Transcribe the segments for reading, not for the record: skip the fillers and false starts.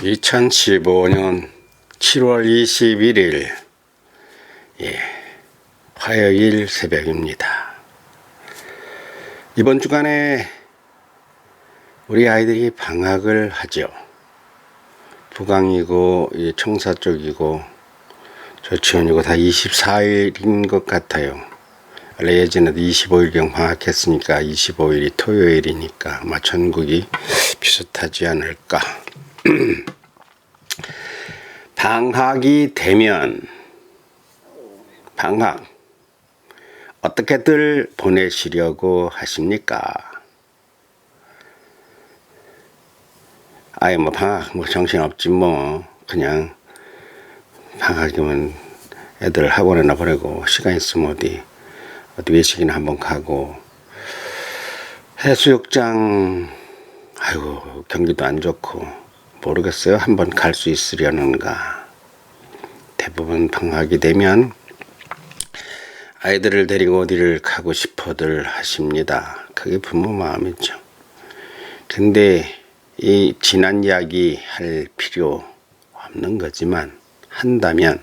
2015년 7월 21일 화요일 새벽입니다. 이번 주간에 우리 아이들이 방학을 하죠. 부강이고 청사 쪽이고 조치원이고 다 24일인 것 같아요. 원래 예전에도 25일경 방학했으니까 25일이 토요일이니까 아마 전국이 비슷하지 않을까. 방학이 되면 방학 어떻게들 보내시려고 하십니까? 아예 뭐 방학 정신없지 뭐 그냥 방학이면 애들 학원에나 보내고 시간 있으면 어디 외식이나 한번 가고 해수욕장 아이고 경기도 안 좋고 모르겠어요. 한번 갈 수 있으려는가. 대부분 방학이 되면 아이들을 데리고 어디를 가고 싶어들 하십니다. 그게 부모 마음이죠. 근데 이 지난 이야기 할 필요 없는 거지만 한다면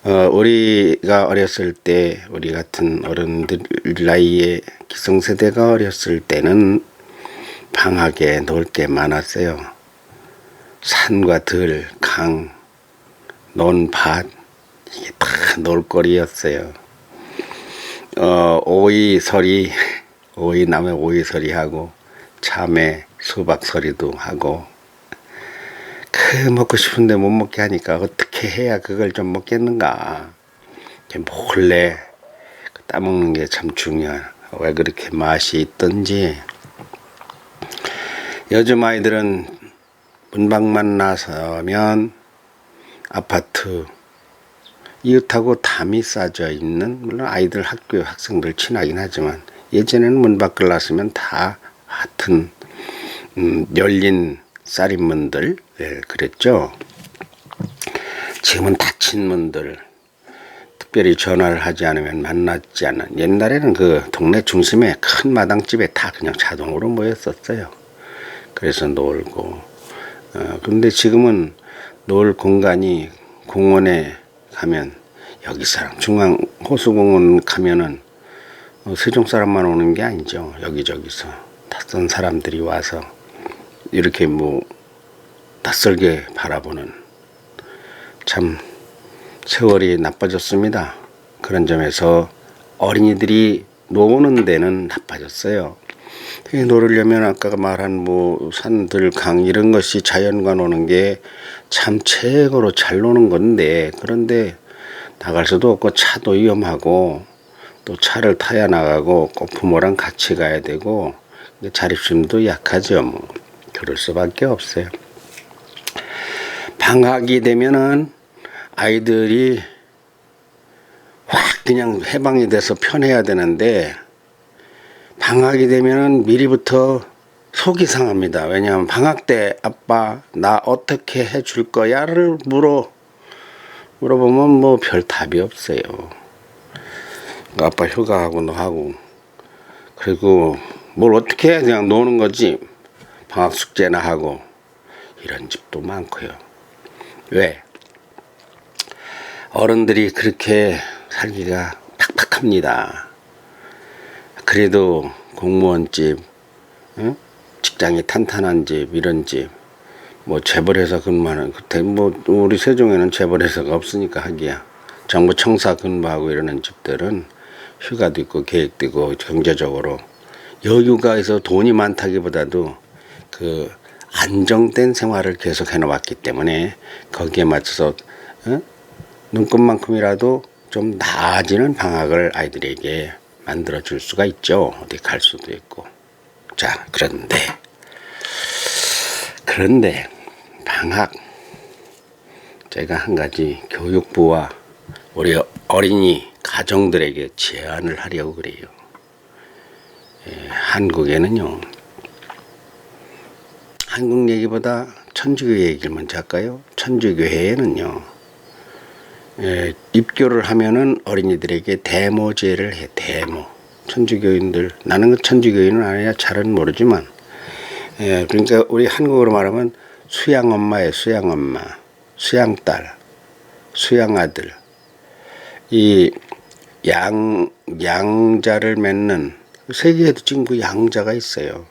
우리가 어렸을 때 우리 같은 어른들 나이에 기성세대가 어렸을 때는 방학에 놀 게 많았어요. 산과 들, 강, 논밭 이게 다 놀거리였어요. 오이서리, 오이나무에 오이서리하고 참외, 수박서리도 하고 그 먹고 싶은데 못 먹게 하니까 어떻게 해야 그걸 좀 먹겠는가. 몰래 따먹는 게 참 중요해. 왜 그렇게 맛이 있던지. 요즘 아이들은 문방만 나서면 아파트 이웃하고 담이 싸져 있는, 물론 아이들 학교 학생들 친하긴 하지만 예전에는 문 밖을 나서면 다 하여튼 열린 쌀인문들 그랬죠. 지금은 닫힌 문들, 특별히 전화를 하지 않으면 만나지 않는. 옛날에는 그 동네 중심에 큰 마당집에 다 그냥 자동으로 모였었어요. 그래서 놀고. 근데 지금은 놀 공간이 공원에 가면 여기 사람, 중앙 호수공원 가면은 세종 사람만 오는 게 아니죠. 여기저기서 낯선 사람들이 와서 이렇게 뭐 낯설게 바라보는, 참 세월이 나빠졌습니다. 그런 점에서 어린이들이 노는 데는 나빠졌어요. 놀으려면 아까 말한 뭐 산들, 강 이런 것이 자연과 노는 게 참 최고로 잘 노는 건데, 그런데 나갈 수도 없고 차도 위험하고 또 차를 타야 나가고 꼭 부모랑 같이 가야 되고 자립심도 약하죠. 뭐 그럴 수밖에 없어요. 방학이 되면은 아이들이 확 그냥 해방이 돼서 편해야 되는데 방학이 되면은 미리부터 속이 상합니다. 왜냐하면 방학 때 아빠 나 어떻게 해줄 거야를 물어보면 뭐 별 답이 없어요. 아빠 휴가하고 너 하고 그리고 뭘 어떻게 해 그냥 노는 거지. 방학 숙제나 하고 이런 집도 많고요. 왜? 어른들이 그렇게 살기가 팍팍합니다. 그래도 공무원집, 직장이 탄탄한 집, 이런 집, 뭐 재벌회사 근무하는, 그때 뭐 우리 세종에는 재벌회사가 없으니까 하기야. 정부 청사 근무하고 이러는 집들은 휴가도 있고 계획도 있고 경제적으로 여유가 있어 돈이 많다기보다도 그 안정된 생활을 계속 해놓았기 때문에 거기에 맞춰서 눈금만큼이라도 좀 나아지는 방학을 아이들에게 만들어 줄 수가 있죠. 어디 갈 수도 있고. 자, 그런데 방학, 제가 한 가지 교육부와 우리 어린이 가정들에게 제안을 하려고 그래요. 한국에는요, 한국 얘기보다 천주교 얘기를 먼저 할까요? 천주교회에는요, 입교를 하면은 어린이들에게 대모제를 해. 대모. 천주교인들, 나는 천주교인은 아니야 잘은 모르지만, 그러니까 우리 한국어로 말하면 수양엄마의 수양엄마, 수양딸, 수양아들, 이 양자를 맺는, 세계에도 지금 그 양자가 있어요.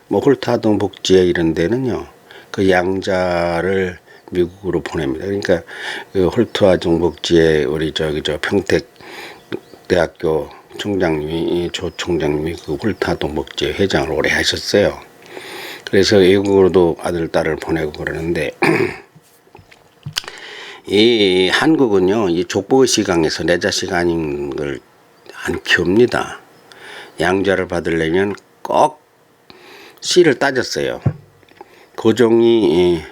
뭐 홀타동 복지회 이런 데는요, 그 양자를 미국으로 보냅니다. 그러니까 그 홀트아동 복지회 우리 저 평택 대학교 총장님이, 조 총장님이 그 홀트아동 복지회 회장을 오래 하셨어요. 그래서 외국으로도 아들 딸을 보내고 그러는데 이 한국은요, 이 족보의식 강에서 내 자식 아닌 걸 안 키웁니다. 양자를 받으려면 꼭 씨를 따졌어요. 고종이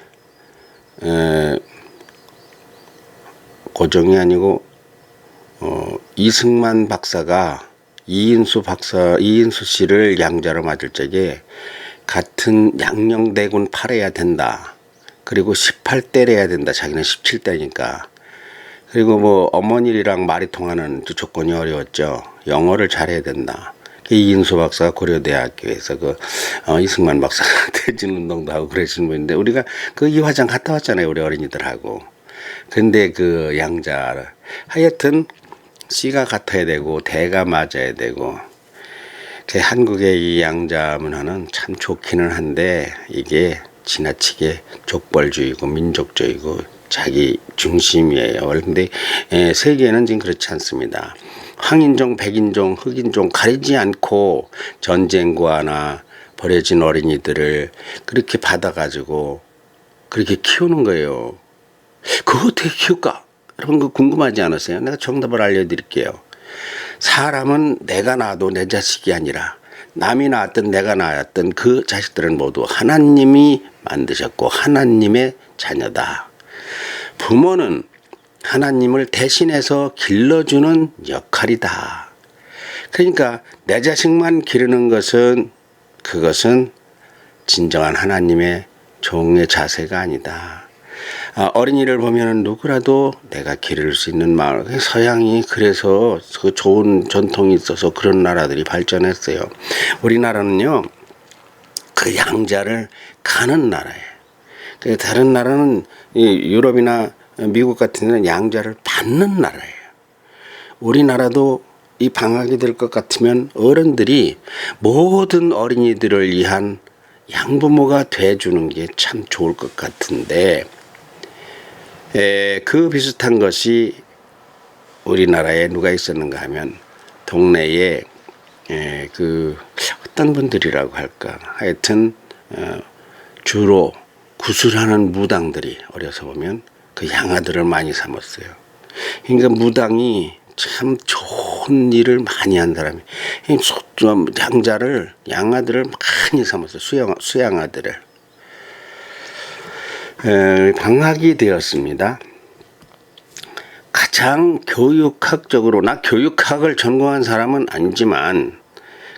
고종이 아니고 이승만 박사가 이인수 씨를 양자로 맞을 적에 같은 양녕대군 8해야 된다. 그리고 18대래야 된다. 자기는 17대니까. 그리고 뭐 어머니랑 말이 통하는 조건이 어려웠죠. 영어를 잘해야 된다. 이인수 박사가 고려대학교에서 이승만 박사가 퇴진운동도 하고 그러신 분인데, 우리가 그 이화장 갔다 왔잖아요, 우리 어린이들하고. 근데 그 양자, 하여튼 씨가 같아야 되고 대가 맞아야 되고, 한국의 이 양자 문화는 참 좋기는 한데 이게 지나치게 족벌주의고 민족주의고 자기 중심이에요. 그런데 세계는 지금 그렇지 않습니다. 황인종, 백인종, 흑인종 가리지 않고 전쟁과나 버려진 어린이들을 그렇게 받아가지고 그렇게 키우는 거예요. 그거 어떻게 키울까? 여러분 그거 궁금하지 않으세요? 내가 정답을 알려드릴게요. 사람은 내가 낳아도 내 자식이 아니라 남이 낳았든 내가 낳았든 그 자식들은 모두 하나님이 만드셨고 하나님의 자녀다. 부모는 하나님을 대신해서 길러주는 역할이다. 그러니까 내 자식만 기르는 그것은 진정한 하나님의 종의 자세가 아니다. 어린이를 보면 누구라도 내가 기를 수 있는 마을. 서양이 그래서 그 좋은 전통이 있어서 그런 나라들이 발전했어요. 우리나라는요, 그 양자를 가는 나라예요. 다른 나라는 유럽이나 미국 같은 데는 양자를 받는 나라예요. 우리나라도 이 방학이 될 것 같으면 어른들이 모든 어린이들을 위한 양부모가 돼주는 게 참 좋을 것 같은데, 그 비슷한 것이 우리나라에 누가 있었는가 하면 동네에 그 어떤 분들이라고 할까, 하여튼 주로 구슬하는 무당들이 어려서 보면 그 양아들을 많이 삼았어요. 그러니까 무당이 참 좋은 일을 많이 한 사람이, 양아들을 많이 삼았어요. 수양아들을. 방학이 되었습니다. 가장 교육학적으로, 나 교육학을 전공한 사람은 아니지만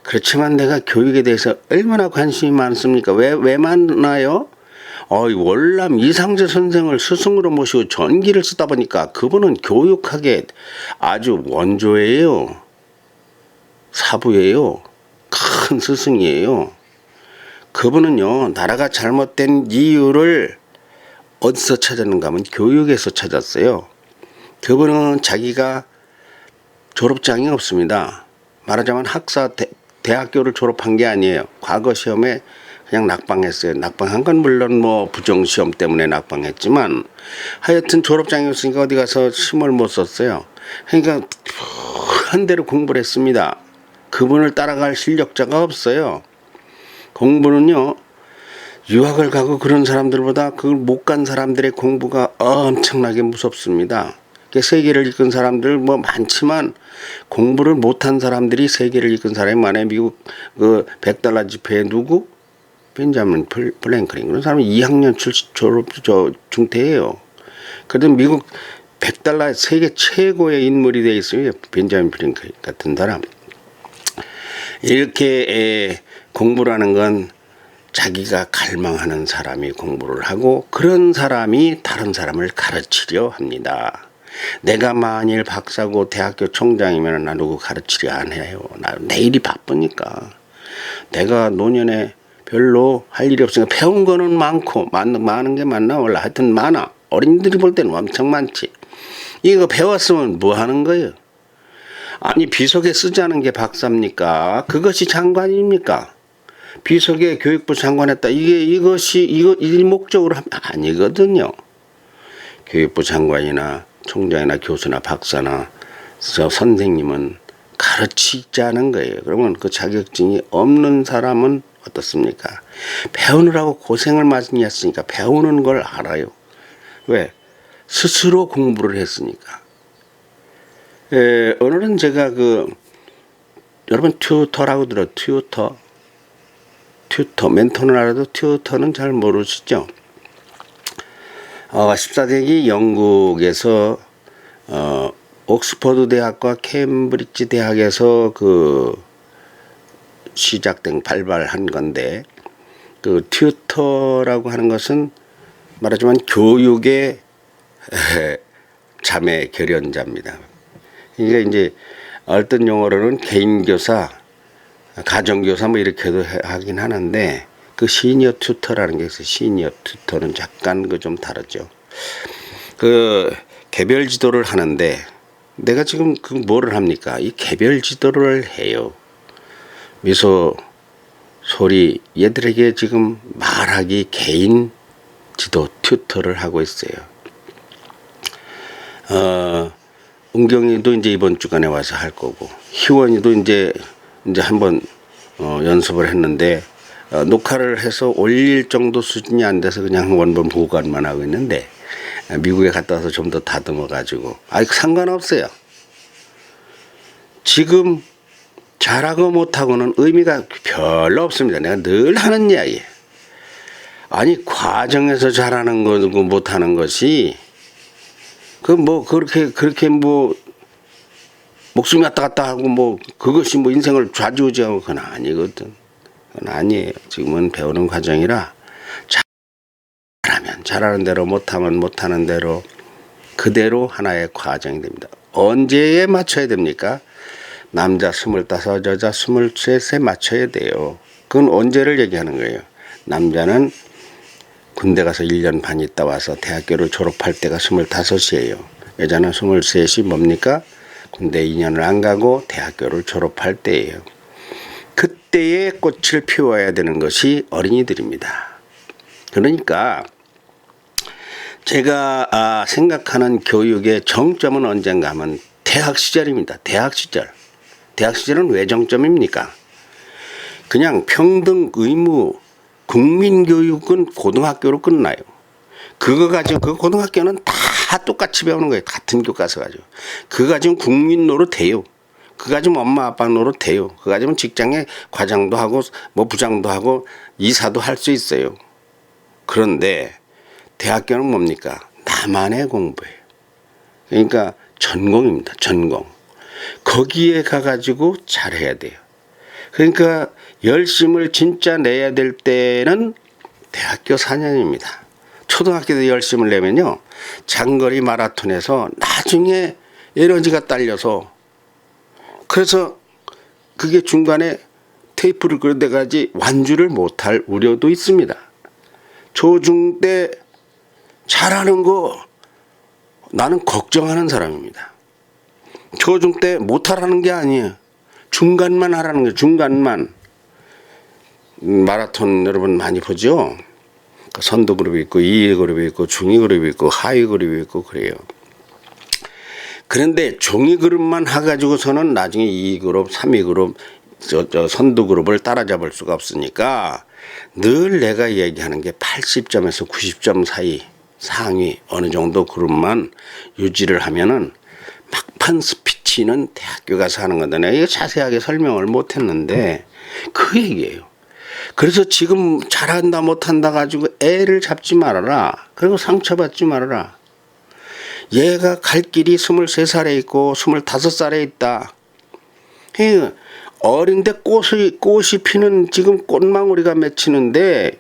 그렇지만 내가 교육에 대해서 얼마나 관심이 많습니까? 왜 많나요? 월남 이상재 선생을 스승으로 모시고 전기를 쓰다 보니까 그분은 교육학의 아주 원조예요. 사부예요. 큰 스승이에요. 그분은요, 나라가 잘못된 이유를 어디서 찾았는가 하면 교육에서 찾았어요. 그분은 자기가 졸업장이 없습니다. 말하자면 대학교를 졸업한 게 아니에요. 과거 시험에 그냥 낙방했어요. 낙방한 건 물론 뭐 부정시험 때문에 낙방했지만 하여튼 졸업장이 없으니까 어디 가서 심을 못 썼어요. 그러니까 한 대로 공부를 했습니다. 그분을 따라갈 실력자가 없어요. 공부는요, 유학을 가고 그런 사람들보다 그걸 못 간 사람들의 공부가 엄청나게 무섭습니다. 세계를 이끈 사람들 뭐 많지만 공부를 못한 사람들이 세계를 이끈 사람이 많아요. 미국 그 $100 지폐에 누구? 벤자민 플랭클린. 그런 사람이 2학년 졸업 중퇴예요. 그래도 미국 $100 세계 최고의 인물이 되어 있어요. 벤자민 플랭클린 같은 사람. 이렇게 공부라는 건 자기가 갈망하는 사람이 공부를 하고 그런 사람이 다른 사람을 가르치려 합니다. 내가 만일 박사고 대학교 총장이면 나 누구 가르치려 안 해요. 나 내일이 바쁘니까. 내가 노년에 별로 할 일이 없으니까 배운 거는 많고 많은 게 많나 몰라. 하여튼 많아. 어린이들이 볼 때는 엄청 많지. 이거 배웠으면 뭐 하는 거예요? 아니 비속에 쓰자는 게 박사입니까? 그것이 장관입니까? 비속에 교육부 장관했다. 이것이 일목적으로 하면 아니거든요. 교육부 장관이나 총장이나 교수나 박사나 선생님은 가르치자는 거예요. 그러면 그 자격증이 없는 사람은 어떻습니까? 배우느라고 고생을 많이 했으니까 배우는 걸 알아요. 왜? 스스로 공부를 했으니까. 오늘은 제가 여러분 튜터라고 들어. 튜터 멘토는 알아도 튜터는 잘 모르시죠? 14세기 영국에서 옥스퍼드 대학과 케임브리지 대학에서 시작된 발발한 건데 튜터라고 하는 것은 말하자면 교육의 자매 결연자입니다. 이게 이제 어떤 용어로는 개인교사, 가정교사 뭐 이렇게도 하긴 하는데 시니어 튜터라는 게 있어요. 시니어 튜터는 약간 좀 다르죠. 개별 지도를 하는데 내가 지금 뭐를 합니까? 이 개별 지도를 해요. 미소, 소리 얘들에게 지금 말하기 개인 지도 튜터를 하고 있어요. 은경이도 이제 이번 주간에 와서 할 거고, 희원이도 이제 한번 연습을 했는데 녹화를 해서 올릴 정도 수준이 안 돼서 그냥 원본 보관만 하고 있는데 미국에 갔다 와서 좀 더 다듬어 가지고 상관없어요. 지금 잘하고 못하고는 의미가 별로 없습니다. 내가 늘 하는 이야기. 아니 과정에서 잘하는 거고 못하는 것이 그렇게 목숨이 왔다 갔다 하고 그것이 인생을 좌지우지하고 그건 아니거든. 그건 아니에요. 지금은 배우는 과정이라 잘하면 잘하는 대로 못하면 못하는 대로 그대로 하나의 과정이 됩니다. 언제에 맞춰야 됩니까? 남자 25, 여자 23에 맞춰야 돼요. 그건 언제를 얘기하는 거예요. 남자는 군대 가서 1년 반 있다 와서 대학교를 졸업할 때가 25이에요. 여자는 23이 뭡니까? 군대 2년을 안 가고 대학교를 졸업할 때예요. 그때에 꽃을 피워야 되는 것이 어린이들입니다. 그러니까 제가 생각하는 교육의 정점은 언젠가 하면 대학 시절입니다. 대학 시절. 대학 시절은 왜 정점입니까? 그냥 평등 의무 국민교육은 고등학교로 끝나요. 그거 가지고 그 고등학교는 다 똑같이 배우는 거예요. 같은 교과서 가지고. 그거 가지고 국민 노릇해요. 그거 가지고 엄마 아빠 노릇해요. 그거 가지고 직장에 과장도 하고 부장도 하고 이사도 할 수 있어요. 그런데 대학교는 뭡니까? 나만의 공부예요. 그러니까 전공입니다. 전공. 거기에 가가지고 잘해야 돼요. 그러니까 열심을 진짜 내야 될 때는 대학교 4년입니다. 초등학교 때 열심을 내면요. 장거리 마라톤에서 나중에 에너지가 딸려서 그래서 그게 중간에 테이프를 그려대가지 완주를 못할 우려도 있습니다. 초중 때 잘하는 거 나는 걱정하는 사람입니다. 초중 때 못하라는 게 아니에요. 중간만 하라는 거예요. 중간만. 마라톤 여러분 많이 보죠? 선두 그룹이 있고 2위 그룹이 있고 중위 그룹이 있고 하위 그룹이 있고 그래요. 그런데 중위 그룹만 해가지고서는 나중에 2위 그룹, 3위 그룹, 선두 그룹을 따라잡을 수가 없으니까 늘 내가 얘기하는 게 80점에서 90점 사이 상위 어느 정도 그룹만 유지를 하면은 막판 스피치는 대학교 가서 하는 건데 내가 이거 자세하게 설명을 못했는데 그 얘기예요. 그래서 지금 잘한다 못한다 가지고 애를 잡지 말아라. 그리고 상처받지 말아라. 얘가 갈 길이 23살에 있고 25살에 있다. 어린데 꽃이 피는 지금 꽃망울이가 맺히는데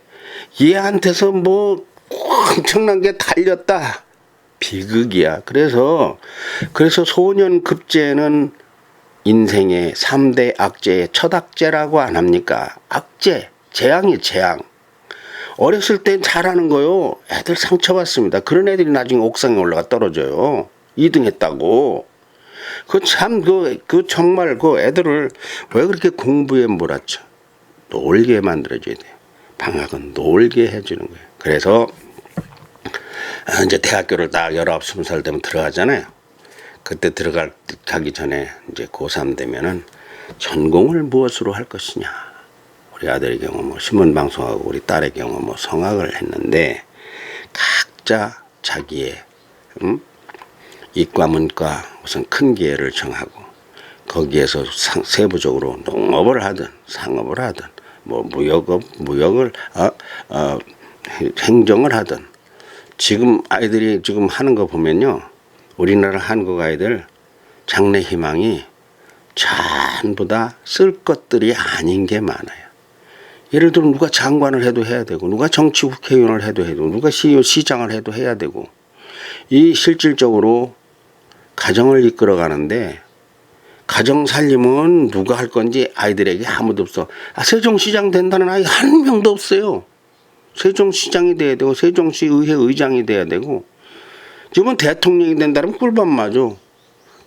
얘한테서 엄청난 게 달렸다. 비극이야. 그래서 소년급제는 인생의 3대 악재의 첫 악재라고 안 합니까? 악재. 재앙이 재앙. 어렸을 땐 잘하는 거요. 애들 상처받습니다. 그런 애들이 나중에 옥상에 올라가 떨어져요. 2등 했다고. 그 정말 그 애들을 왜 그렇게 공부에 몰아쳐? 놀게 만들어줘야 돼요. 방학은 놀게 해주는 거예요. 그래서 이제 대학교를 딱 19, 20살 되면 들어가잖아요. 그때 가기 전에 이제 고3 되면은 전공을 무엇으로 할 것이냐. 우리 아들의 경우 뭐 신문방송하고 우리 딸의 경우 뭐 성악을 했는데 각자 자기의 이과 문과 우선 큰 기회를 정하고 거기에서 세부적으로 농업을 하든 상업을 하든 뭐 무역을 행정을 하든 지금 아이들이 지금 하는 거 보면요. 우리나라 한국 아이들 장래 희망이 전부 다 쓸 것들이 아닌 게 많아요. 예를 들어 누가 장관을 해도 해야 되고 누가 정치 국회의원을 해도 누가 CEO 시장을 해도 해야 되고 이 실질적으로 가정을 이끌어가는데 가정 살림은 누가 할 건지 아이들에게 아무도 없어. 세종시장 된다는 아이 한 명도 없어요. 세종시장이 돼야 되고 세종시 의회 의장이 돼야 되고 지금은 대통령이 된다면 꿀밤 맞아.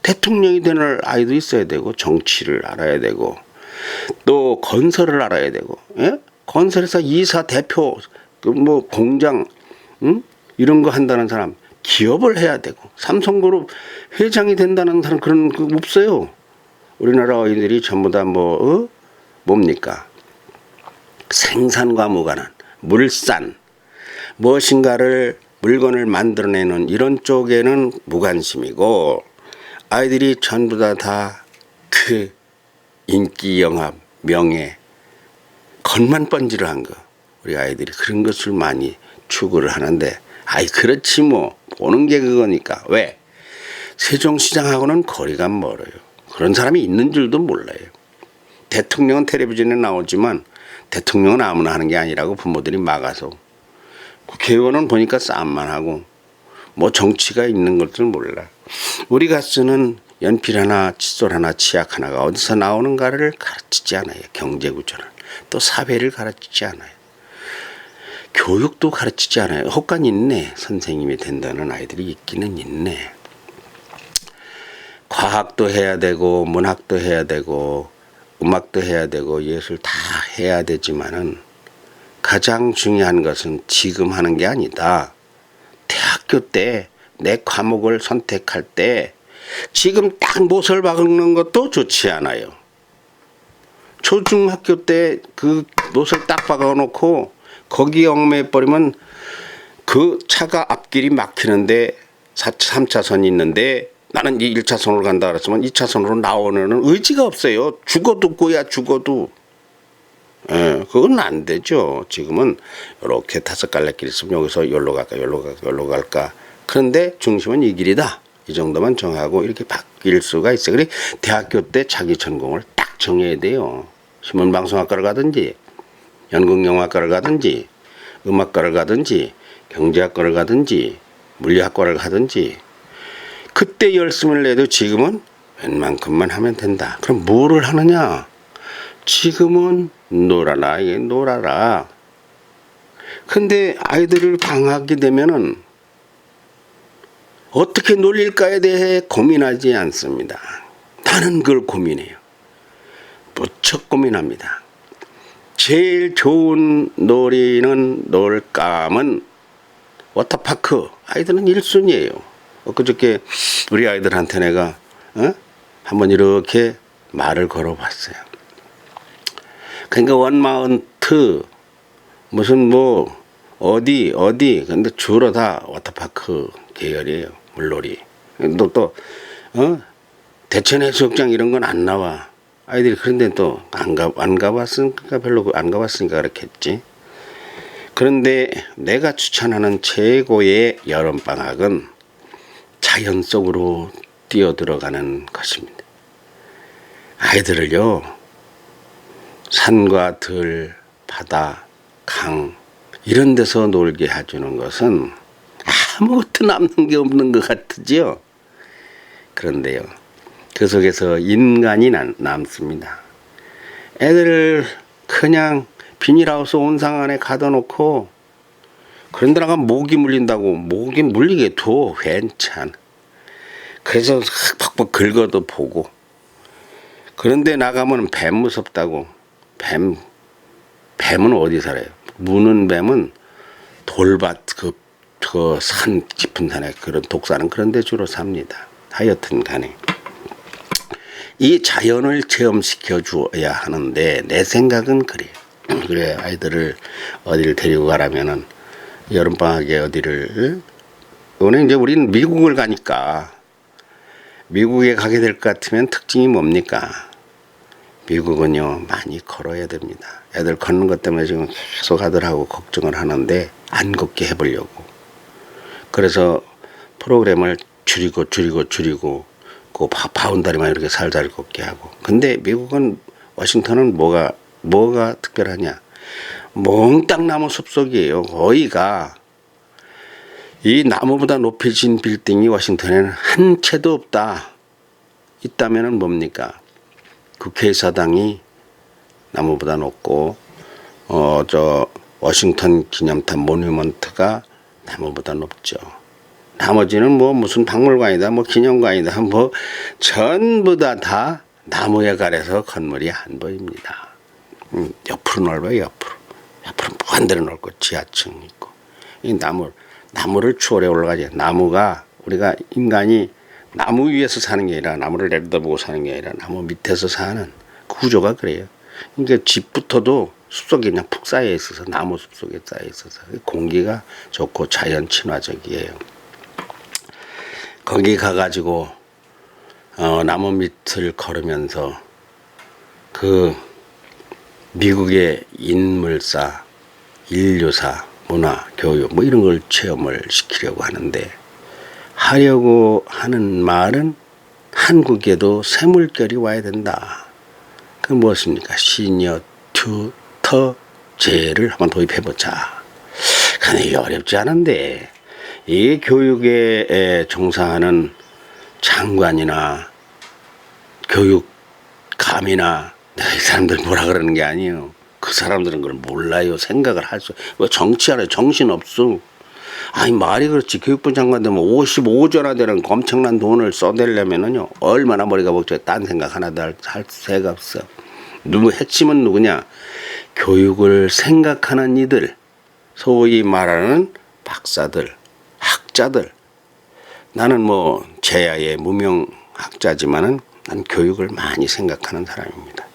대통령이 되는 아이도 있어야 되고 정치를 알아야 되고 또 건설을 알아야 되고 예? 건설회사 이사 대표 뭐 공장 이런 거 한다는 사람 기업을 해야 되고 삼성그룹 회장이 된다는 사람 그런 거 없어요. 우리나라 아이들이 전부 다 뭡니까? 생산과 무관한 물산 무엇인가를 물건을 만들어내는 이런 쪽에는 무관심이고 아이들이 전부 다 그 인기 영합 명예 겉만 번지르한 거 우리 아이들이 그런 것을 많이 추구를 하는데 아이 그렇지 뭐 보는 게 그거니까 왜 세종시장하고는 거리가 멀어요. 그런 사람이 있는 줄도 몰라요. 대통령은 텔레비전에 나오지만 대통령은 아무나 하는 게 아니라고 부모들이 막아서 국회의원은 보니까 싸움만 하고 뭐 정치가 있는 것들 몰라. 우리가 쓰는 연필 하나 칫솔 하나 치약 하나가 어디서 나오는가를 가르치지 않아요. 경제구조를 또 사회를 가르치지 않아요. 교육도 가르치지 않아요. 혹간 있네. 선생님이 된다는 아이들이 있기는 있네. 과학도 해야 되고 문학도 해야 되고 음악도 해야 되고 예술 다 해야 되지만은 가장 중요한 것은 지금 하는 게 아니다. 대학교 때 내 과목을 선택할 때 지금 딱 못을 박는 것도 좋지 않아요. 초중학교 때 그 못을 딱 박아놓고 거기 얽매버리면 그 차가 앞길이 막히는데 3차선이 있는데 나는 이 1차선으로 간다 그랬지만 2차선으로 나오는 의지가 없어요. 죽어도 꼬야 죽어도. 예, 그건 안 되죠. 지금은 이렇게 5갈래길 있으면 여기서 여기로 갈까 여기로 갈까. 그런데 중심은 이 길이다. 이 정도만 정하고 이렇게 바뀔 수가 있어요. 그래 대학교 때 자기 전공을 딱 정해야 돼요. 신문방송학과를 가든지 연극영화과를 가든지 음악과를 가든지 경제학과를 가든지 물리학과를 가든지 그때 열심을 내도 지금은 웬만큼만 하면 된다. 그럼 뭐를 하느냐? 지금은 놀아라. 이게 놀아라. 근데 아이들을 방학이 되면은 어떻게 놀릴까에 대해 고민하지 않습니다. 나는 그걸 고민해요. 무척 고민합니다. 제일 좋은 놀감은 워터파크. 아이들은 1순위예요. 엊그저께 우리 아이들한테 내가 한번 이렇게 말을 걸어봤어요. 그러니까 원마운트 무슨 뭐 어디 근데 주로 다 워터파크 계열이에요. 물놀이. 또 대천해수욕장 이런 건 안 나와. 아이들이 그런데 또 안 가봤으니까 별로 안 가봤으니까 그렇겠지. 그런데 내가 추천하는 최고의 여름방학은 자연 속으로 뛰어들어가는 것입니다. 아이들을요 산과 들, 바다, 강 이런 데서 놀게 해주는 것은 아무것도 남는 게 없는 것 같으지요. 그런데요 그 속에서 인간이 남습니다. 애들을 그냥 비닐하우스 온상 안에 가둬놓고 그런 데 나가면 모기 물린다고. 모기 물리게 둬. 괜찮아. 그래서 팍팍 긁어도 보고. 그런데 나가면 뱀 무섭다고. 뱀은 어디 살아요? 무는 뱀은 돌밭 그 산 깊은 산에 그런 독사는 그런 데 주로 삽니다. 하여튼 간에 이 자연을 체험시켜 줘야 하는데 내 생각은 그래요. 그래 아이들을 어디를 데리고 가라면은 여름방학에 어디를 오늘 이제 우리는 미국을 가니까 미국에 가게 될 것 같으면 특징이 뭡니까? 미국은요 많이 걸어야 됩니다. 애들 걷는 것 때문에 지금 계속 아들하고 걱정을 하는데 안 걷게 해보려고. 그래서 프로그램을 줄이고 그 바운다리만 이렇게 살살 걷게 하고. 근데 미국은 워싱턴은 뭐가 특별하냐? 몽땅 나무 숲속이에요. 거기가 이 나무보다 높이진 빌딩이 워싱턴에는 한 채도 없다. 있다면은 뭡니까? 국회의사당이 나무보다 높고 워싱턴 기념탑 모뉴먼트가 나무보다 높죠. 나머지는 뭐 무슨 박물관이다 뭐 기념관이다 뭐 전부 다 나무에 가려서 건물이 안 보입니다. 옆으로 넓어요. 옆으로 무한대로 넓고 지하층 있고. 이 나무를 추월해 올라가지. 나무가 우리가 인간이 나무 위에서 사는 게 아니라 나무를 내려다보고 사는 게 아니라 나무 밑에서 사는 구조가 그래요. 그러니까 집부터도 숲속에 그냥 푹 쌓여 있어서 나무 숲속에 쌓여 있어서 공기가 좋고 자연 친화적이에요. 거기 가가지고 나무 밑을 걸으면서 그 미국의 인물사, 인류사, 문화, 교육 뭐 이런 걸 체험을 시키려고 하는 말은 한국에도 새물결이 와야 된다. 그 무엇입니까? 시니어 튜터제를 한번 도입해보자. 근데 이게 어렵지 않은데 이 교육에 종사하는 장관이나 교육감이나 이 사람들 뭐라 그러는 게 아니에요. 그 사람들은 그걸 몰라요. 생각을 왜 정치하래? 정신없어. 아니 말이 그렇지. 교육부 장관 되면 55조나 되는 엄청난 돈을 써대려면은요 얼마나 머리가 복잡해. 딴 생각 하나도 할 새가 없어. 핵심은 누구냐? 교육을 생각하는 이들, 소위 말하는 박사들, 학자들. 나는 뭐 제야의 무명학자지만은 난 교육을 많이 생각하는 사람입니다.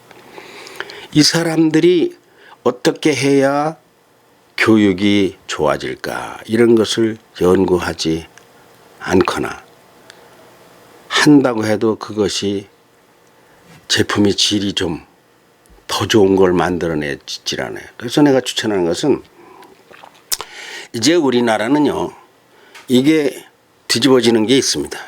이 사람들이 어떻게 해야 교육이 좋아질까 이런 것을 연구하지 않거나 한다고 해도 그것이 제품의 질이 좀 더 좋은 걸 만들어내질 않아요. 그래서 내가 추천하는 것은 이제 우리나라는요 이게 뒤집어지는 게 있습니다.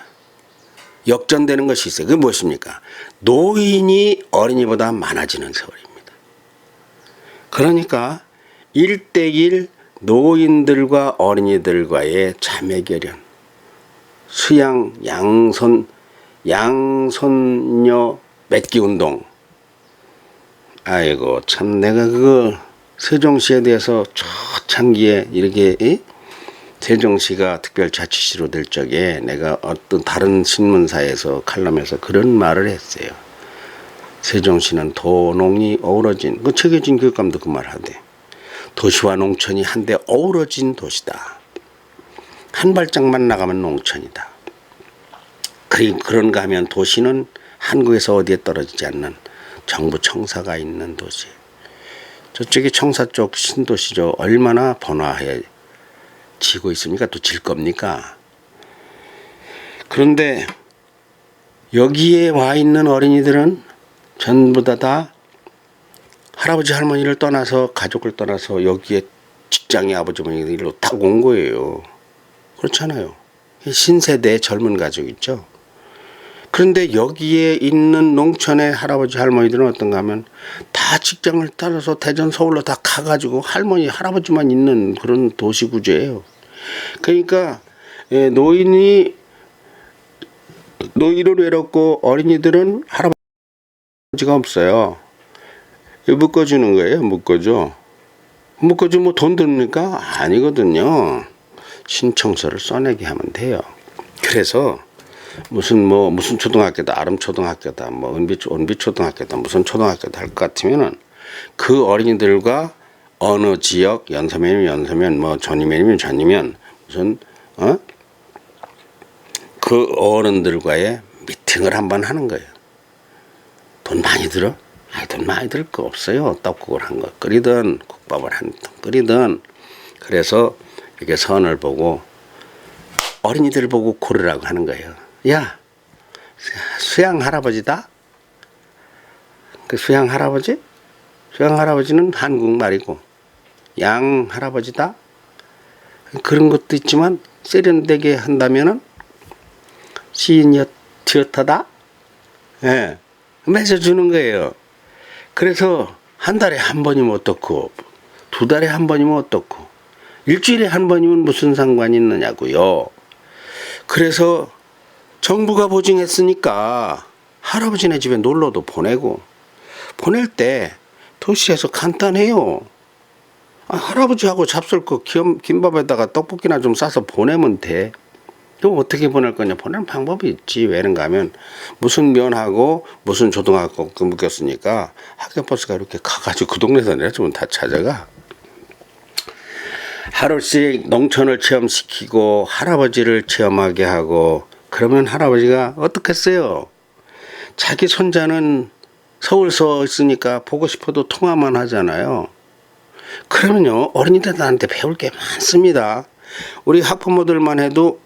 역전되는 것이 있어요. 그게 무엇입니까? 노인이 어린이보다 많아지는 세월입니다. 그러니까 1대1 노인들과 어린이들과의 자매결연, 수양, 양손녀 맺기 운동. 아이고 참 내가 그거 세종시에 대해서 초창기에 이렇게 세종시가 특별자치시로 될 적에 내가 어떤 다른 신문사에서 칼럼에서 그런 말을 했어요. 세종시는 도농이 어우러진 그 최계진 교육감도 그 말 하대. 도시와 농촌이 한데 어우러진 도시다. 한 발짝만 나가면 농촌이다. 그런가 하면 도시는 한국에서 어디에 떨어지지 않는 정부 청사가 있는 도시. 저쪽이 청사 쪽 신도시죠. 얼마나 번화해지고 있습니까? 또 질 겁니까? 그런데 여기에 와 있는 어린이들은 전부 다 할아버지 할머니를 떠나서 가족을 떠나서 여기에 직장의 아버지 어머니들로 딱 온 거예요. 그렇잖아요. 신세대 젊은 가족 있죠. 그런데 여기에 있는 농촌의 할아버지 할머니들은 어떤가 하면 다 직장을 따라서 대전 서울로 다 가가지고 할머니 할아버지만 있는 그런 도시 구조예요. 그러니까 노인을 외롭고 어린이들은 할아버지가 없어요. 묶어주는 거예요. 묶어줘. 뭐 그저 뭐 돈 듭니까? 아니거든요. 신청서를 써내게 하면 돼요. 그래서 무슨 초등학교다, 아름초등학교다, 뭐 은비초등학교다, 무슨 초등학교다 할 것 같으면은 그 어린이들과 어느 지역 연서면이면 연서면, 뭐 전이면이면 전이면 무슨 그 어른들과의 미팅을 한번 하는 거예요. 돈 많이 들어? 아니, 돈 많이 들 거 없어요. 떡국을 한 거 끓이든 국밥을 한 통 끓이든. 그래서 이렇게 선을 보고 어린이들 보고 고르라고 하는 거예요. 야, 수양 할아버지다. 그 수양 할아버지? 수양 할아버지는 한국말이고 양 할아버지다. 그런 것도 있지만 세련되게 한다면은 시인이었다. 예, 맺어주는 거예요. 그래서 한 달에 한 번이면 어떻고, 두 달에 한 번이면 어떻고, 일주일에 한 번이면 무슨 상관이 있느냐고요. 그래서 정부가 보증했으니까 할아버지네 집에 놀러도 보내고, 보낼 때 도시에서 간단해요. 할아버지하고 잡술 거 김밥에다가 떡볶이나 좀 싸서 보내면 돼. 또 어떻게 보낼 거냐? 보내는 방법이 있지. 왜는가 하면 무슨 면하고 무슨 초등학교 묶였으니까 학교버스가 이렇게 가가지고 그 동네에서 내려주면 다 찾아가. 하루씩 농촌을 체험시키고 할아버지를 체험하게 하고, 그러면 할아버지가 어떻겠어요? 자기 손자는 서울서 있으니까 보고 싶어도 통화만 하잖아요. 그러면요, 어린이들한테 배울 게 많습니다. 우리 학부모들만 해도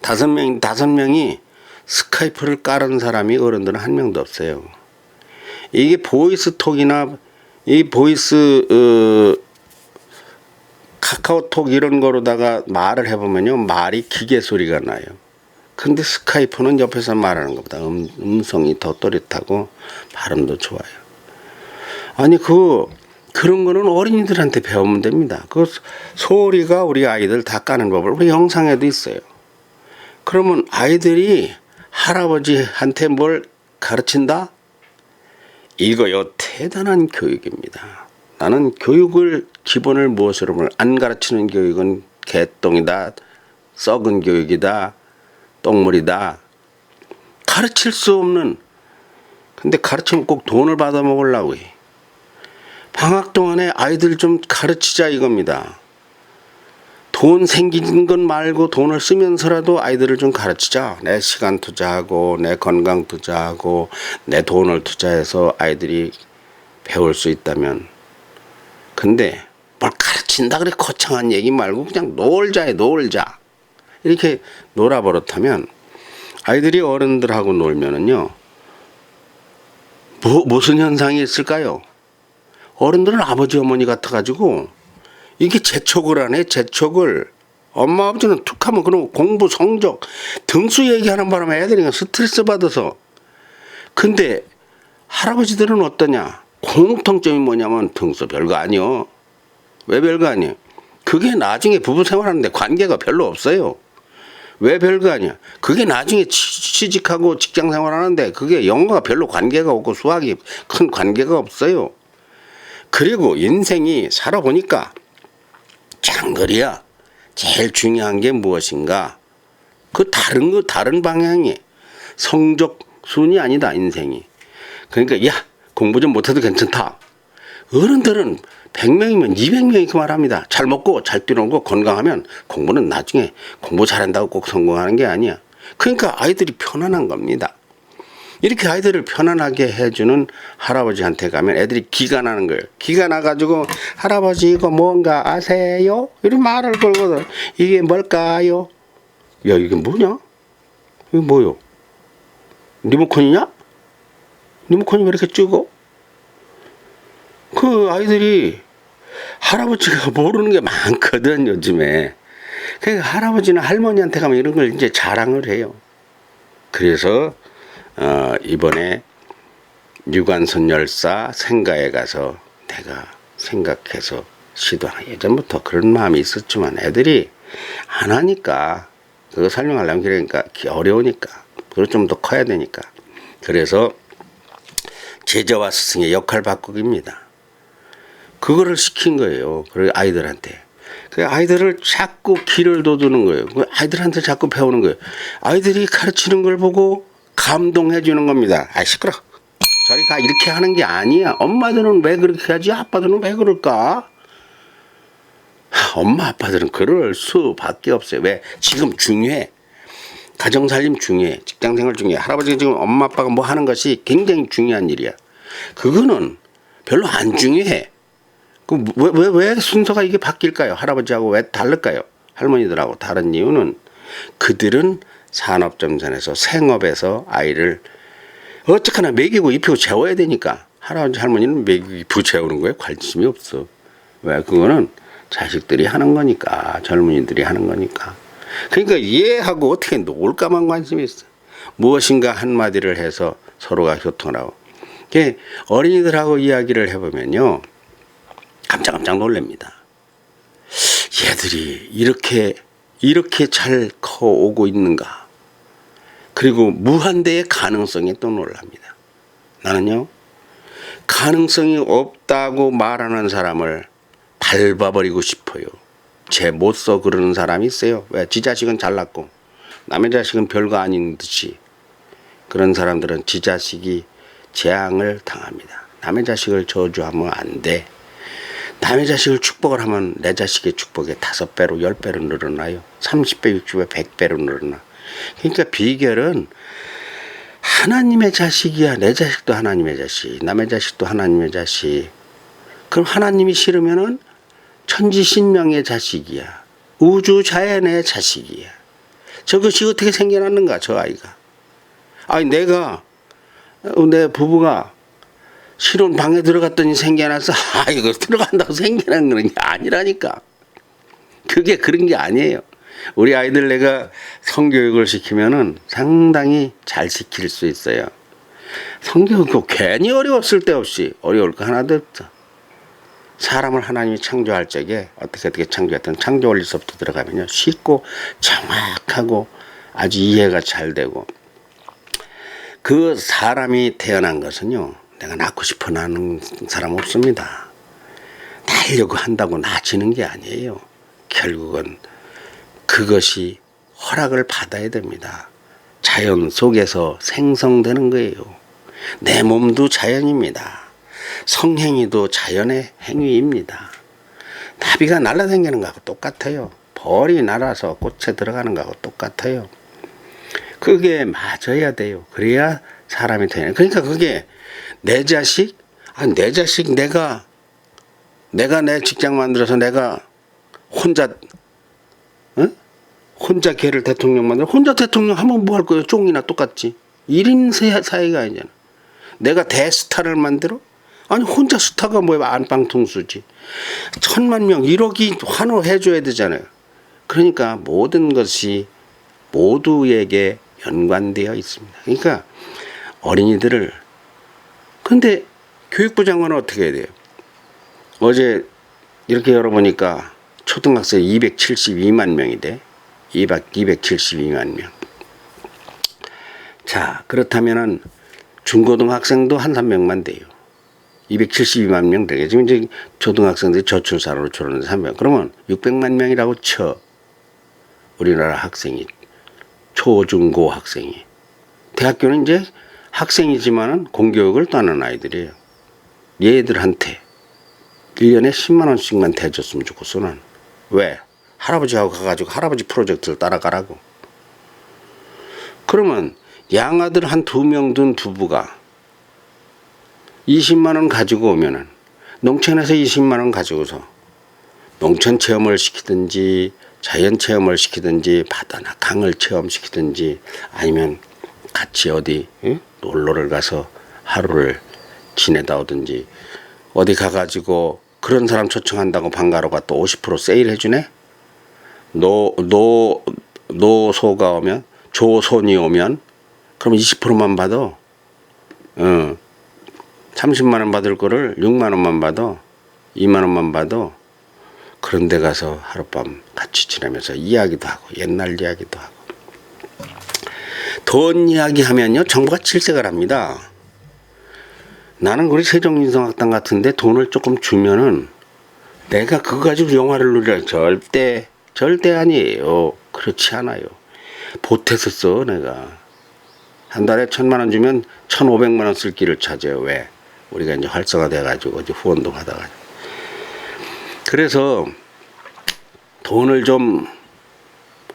다섯 명이 스카이프를 깔은 사람이 어른들은 한 명도 없어요. 이게 보이스톡이나 이 카카오톡 이런 거로다가 말을 해보면요, 말이 기계 소리가 나요. 근데 스카이프는 옆에서 말하는 것보다 음성이 더 또렷하고 발음도 좋아요. 아니 그런 거는 어린이들한테 배우면 됩니다. 그 소리가 우리 아이들 다 까는 법을 우리 영상에도 있어요. 그러면 아이들이 할아버지한테 뭘 가르친다? 이거요, 대단한 교육입니다. 나는 교육을 기본을 무엇으로 보면 안 가르치는 교육은 개똥이다, 썩은 교육이다, 똥물이다. 가르칠 수 없는, 근데 가르치면 꼭 돈을 받아 먹으려고 해. 방학 동안에 아이들 좀 가르치자 이겁니다. 돈 생기는 것 말고 돈을 쓰면서라도 아이들을 좀 가르치자. 내 시간 투자하고 내 건강 투자하고 내 돈을 투자해서 아이들이 배울 수 있다면. 근데 뭘 가르친다 그래 거창한 얘기 말고 그냥 놀자. 이렇게 놀아버릇하면 아이들이 어른들하고 놀면은요, 무슨 현상이 있을까요? 어른들은 아버지 어머니 같아가지고 이게 재촉을 하네. 재촉을. 엄마 아버지는 툭하면 그런 공부 성적 등수 얘기하는 바람에 애들이 스트레스 받아서. 근데 할아버지들은 어떠냐? 공통점이 뭐냐면 등수 별거 아니요. 왜 별거 아니에요? 그게 나중에 부부 생활하는데 관계가 별로 없어요. 왜 별거 아니야? 그게 나중에 취직하고 직장 생활하는데 그게 영어가 별로 관계가 없고 수학이 큰 관계가 없어요. 그리고 인생이 살아보니까 장거리야. 제일 중요한 게 무엇인가? 그 다른 방향이 성적 순이 아니다, 인생이. 그러니까 야, 공부 좀 못해도 괜찮다. 어른들은 100명이면 200명이 그 말합니다. 잘 먹고 잘 뛰놀고 건강하면 공부는 나중에 공부 잘한다고 꼭 성공하는 게 아니야. 그러니까 아이들이 편안한 겁니다. 이렇게 아이들을 편안하게 해주는 할아버지한테 가면 애들이 기가 나는 거예요. 기가 나가지고 할아버지 이거 뭔가 아세요? 이런 말을 걸거든. 이게 뭘까요? 야, 이게 뭐냐? 이게 뭐요? 리모컨이냐? 리모컨이 왜 이렇게 적어? 그 아이들이 할아버지가 모르는 게 많거든, 요즘에. 그러니까 할아버지나 할머니한테 가면 이런 걸 이제 자랑을 해요. 그래서 이번에 유관순 열사 생가에 가서 내가 생각해서 시도하는, 예전부터 그런 마음이 있었지만 애들이 안 하니까, 그거 설명하려면 그러니까 어려우니까, 그리고 좀 더 커야 되니까. 그래서 제자와 스승의 역할 바꾸기입니다. 그거를 시킨 거예요. 그 아이들한테. 그 아이들을 자꾸 길을 돋우는 거예요. 그 아이들한테 자꾸 배우는 거예요. 아이들이 가르치는 걸 보고 감동해 주는 겁니다. 아, 시끄러. 저리 가. 이렇게 하는 게 아니야. 엄마들은 왜 그렇게 하지? 아빠들은 왜 그럴까? 엄마 아빠들은 그럴 수밖에 없어요. 왜? 지금 중요해. 가정살림 중요해. 직장생활 중요해. 할아버지가 지금 엄마 아빠가 뭐 하는 것이 굉장히 중요한 일이야. 그거는 별로 안 중요해. 왜 순서가 이게 바뀔까요? 할아버지하고 왜 다를까요? 할머니들하고 다른 이유는 그들은 산업점선에서 생업에서 아이를 어쨌거나 먹이고 입히고 재워야 되니까 할아버지 할머니는 먹이고 입히고 재우는 거에 관심이 없어. 왜? 그거는 자식들이 하는 거니까, 젊은이들이 하는 거니까. 그러니까 얘하고 어떻게 놀까만 관심이 있어. 무엇인가 한마디를 해서 서로가 교통을 하고. 어린이들하고 이야기를 해보면요, 깜짝깜짝 놀랍니다. 얘들이 이렇게 잘 커오고 있는가. 그리고 무한대의 가능성에 또 놀랍니다. 나는요, 가능성이 없다고 말하는 사람을 밟아버리고 싶어요. 쟤 못 써 그러는 사람이 있어요. 왜? 지 자식은 잘났고 남의 자식은 별거 아닌 듯이. 그런 사람들은 지 자식이 재앙을 당합니다. 남의 자식을 저주하면 안 돼. 남의 자식을 축복을 하면 내 자식의 축복이 5배로 10배로 늘어나요. 30배 60배 100배로 늘어나. 그러니까 비결은 하나님의 자식이야. 내 자식도 하나님의 자식, 남의 자식도 하나님의 자식. 그럼 하나님이 싫으면은 천지신명의 자식이야. 우주자연의 자식이야. 저것이 어떻게 생겨났는가, 저 아이가. 아니, 내 부부가 실혼 방에 들어갔더니 생겨나서, 이거 들어간다고 생겨난 건 아니라니까. 그게 그런 게 아니에요. 우리 아이들 내가 성교육을 시키면은 상당히 잘 시킬 수 있어요. 성교육도 괜히 어려웠을 데 없이 어려울 거 하나도 없어. 사람을 하나님이 창조할 적에 어떻게 창조했던 창조 원리서부터 들어가면요, 쉽고 정확하고 아주 이해가 잘 되고, 그 사람이 태어난 것은요, 내가 낳고 싶어 낳는 사람 없습니다. 낳으려고 한다고 낳아지는 게 아니에요. 결국은 그것이 허락을 받아야 됩니다. 자연 속에서 생성되는 거예요. 내 몸도 자연입니다. 성행위도 자연의 행위입니다. 나비가 날아다니는 거하고 똑같아요. 벌이 날아서 꽃에 들어가는 거하고 똑같아요. 그게 맞아야 돼요. 그래야 사람이 되는. 그러니까 그게 내 자식, 내가 내 직장 만들어서 내가 혼자 걔를 대통령 만들어. 혼자 대통령 하면 뭐 할 거예요? 쫑이나 똑같지. 1인 사회가 아니잖아. 내가 대스타를 만들어? 아니, 혼자 스타가 뭐야? 안방통수지. 1000만 명, 1억이 환호해줘야 되잖아요. 그러니까 모든 것이 모두에게 연관되어 있습니다. 그러니까 어린이들을, 근데 교육부 장관은 어떻게 해야 돼요? 어제 이렇게 열어보니까 초등학생 272만 명이 돼. 272만 명. 자, 그렇다면은 중고등학생도 한 300만 돼요. 272만 명 되게. 지금 이제 초등학생들이 저출산으로 졸업해서 300. 그러면 600만 명이라고 쳐. 우리나라 학생이. 초중고 학생이. 대학교는 이제 학생이지만은 공교육을 떠난 아이들이에요. 얘들한테 1년에 10만 원씩만 대줬으면 좋겠어는. 왜? 할아버지하고 가가지고 할아버지 프로젝트를 따라가라고. 그러면 양아들 한 2명 둔 부부가 20만 원 가지고 오면은, 농촌에서 20만 원 가지고서 농촌 체험을 시키든지 자연 체험을 시키든지 바다나 강을 체험시키든지 아니면 같이 어디 놀러를 가서 하루를 지내다 오든지, 어디 가가지고 그런 사람 초청한다고 방가로가 또 50% 세일 해주네. 노소가 오면, 조손이 오면 그럼 20%만 받아. 30만 원 받을 거를 6만 원만 받아. 2만 원만 받아. 그런 데 가서 하룻밤 같이 지내면서 이야기도 하고 옛날 이야기도 하고. 돈 이야기 하면요, 정부가 질색을 합니다. 나는 우리 세종인성학당 같은데 돈을 조금 주면은 내가 그거 가지고 영화를 누리라 절대 아니에요. 그렇지 않아요. 보태서 써 내가. 한 달에 1,000만 원 주면 1,500만 원 쓸 길을 찾아요. 왜? 우리가 이제 활성화돼 가지고 이제 후원도 받아가지고. 그래서 돈을 좀